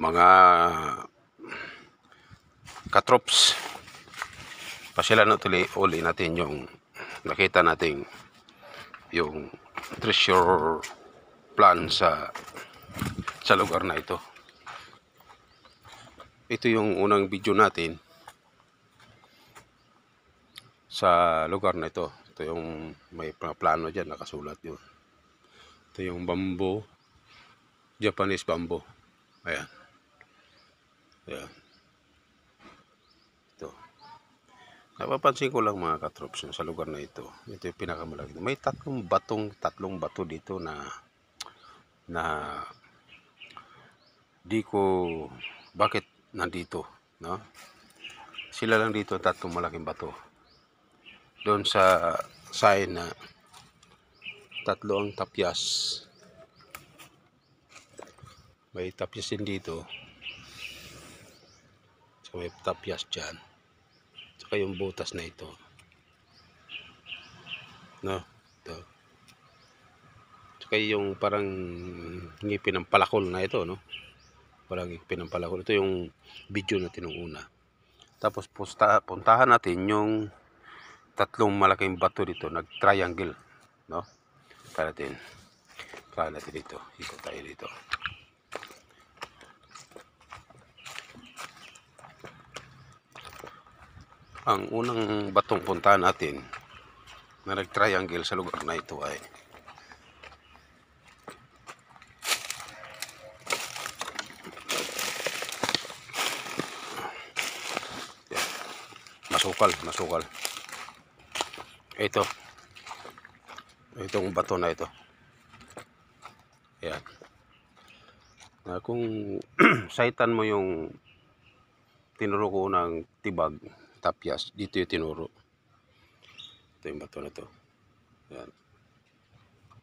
Mga katrops, pasyalan uli natin yung nakita nating yung treasure plan sa lugar na ito. Ito yung unang video natin sa lugar na ito. Ito yung may plano dyan, nakasulat yun. Ito yung bamboo, Japanese bamboo. Ayan. Ayan. Ito. Napapansin ko lang mga katrops sa lugar na ito. Ito yung pinakamalaki. May tatlong bato dito na di ko bakit nandito, no? Sila lang dito, tatlong malaking bato. Doon sa sign na tatlo ang tapyas. May tapyas din dito. So may tapyas dyan. Saka yung butas na ito. No? Ito. Saka yung parang ngipin ng palakol na ito, no? Parang ngipin ng palakol. Ito yung video natin nung una. Tapos puntahan natin yung tatlong malaking bato dito, nag-triangle, no? Tara natin dito. Ikot tayo dito. Ang unang batong puntahan natin na nag-triangle sa lugar na ito ay masukal. Itong bato na ito. Ayan. Kung saitan mo yung tinuro ko ng tibag, tapyas, dito yung tinuro. Ito yung bato na ito. Ayan.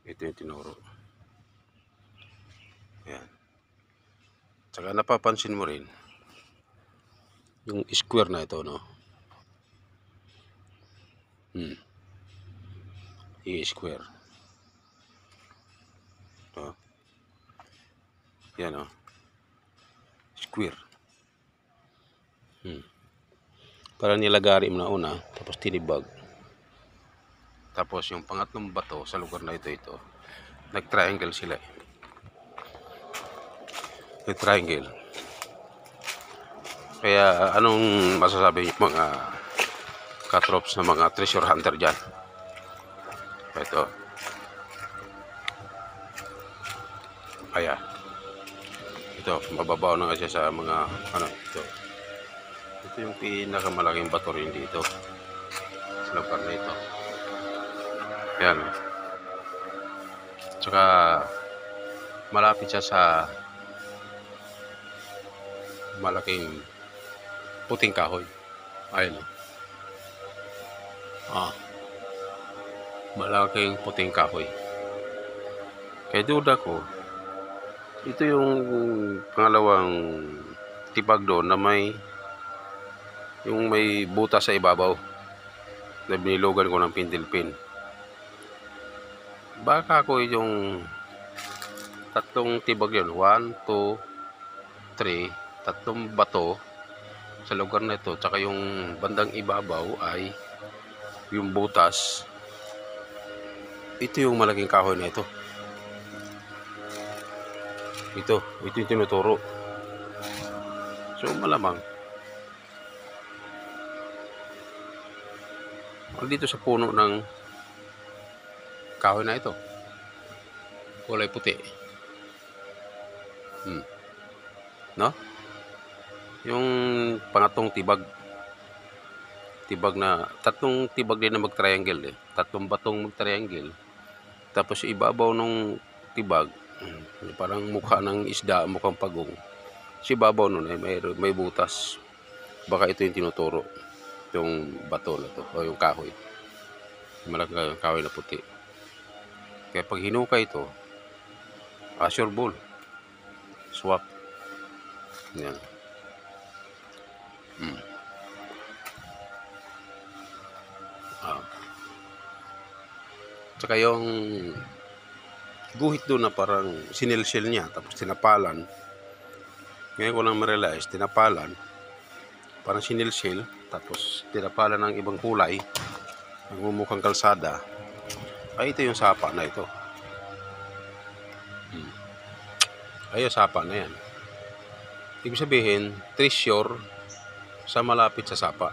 Ito yung tinuro. Ayan. Tsaka napapansin mo rin yung square na ito, no? I-square. Ito. Yan, no? Square. Para nilagari mo na una, tapos tinibag. Tapos yung pangatlong bato sa lugar na ito, nag-triangle sila. Nag-triangle. Kaya anong masasabi yung mga katrops na mga treasure hunter dyan? Ito. Ayan. Ito, mababaw na kasi sa mga ito. Ito yung pinakamalaking bato rin dito sa lugar na ito. Ayan. Tsaka malapit siya sa malaking puting kahoy. Ayun. Malaking puting kahoy. Kaya duda ko, ito yung pangalawang tibag doon na may butas sa ibabaw na binilugan ko ng pintilpin. Baka ko yung tatlong tibag yun, 1, 2, 3, tatlong bato sa lugar na ito, tsaka yung bandang ibabaw ay yung butas. Ito yung malaking kahoy na ito. Ito yung tinuturo. So malamang dito sa puno ng kahoy na ito, kulay puti. No? Yung pangatong tibag na tatlong tibag din na mag-triangle, tatlong batong mag-triangle. Tapos ibabaw nung tibag, parang mukha ng isda, mukhang pagong. Si ibabaw nun may butas. Baka ito yung tinuturo, yung bato na to o yung kahoy. Malaking kahoy na puti. Kaya pag hinukay ito, sure ball, swap. Yan. Tsaka yung guhit doon na parang sinilsil niya tapos tinapalan, Ngayon ko lang ma-realize, tinapalan, parang sinilsil, tapos tinapalan ng ibang kulay, nagmumukhang kalsada. Ay, ito yung sapa na ito. Ay, yung sapa na yan. Ibig sabihin, treasure sa malapit sa sapa.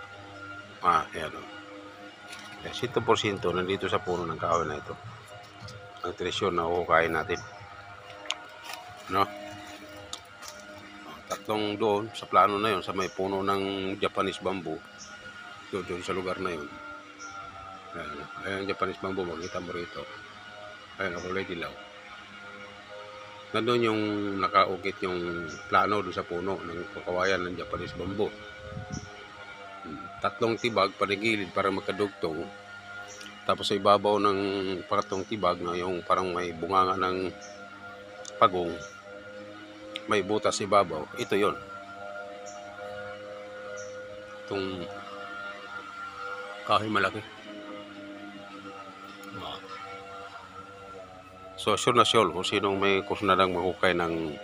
Ayan o. 100% nandito sa puno ng kahoy na ito. Ang treasure na huhukayin natin. No? Tatlong doon sa plano na yon, sa may puno ng Japanese bamboo. Doon sa lugar na yon. Ayan ang Japanese bamboo, makita mo rito. Ayan ang kulay dilaw. Nandun yung nakaukit yung plano doon sa puno ng kawayan ng Japanese bamboo. Tatlong tibag panigilid para magkadugtong. Tapos sa ibabaw ng pangatlong tibag na yung parang may bunganga ng pagong, may butas sa ibabaw. Ito yon. Itong kahoy malaki. So sure na sure kung sinong may kusnadang mahukay ng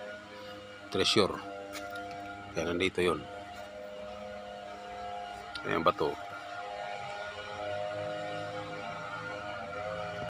treasure. Kaya nandito yon. Ayan bato.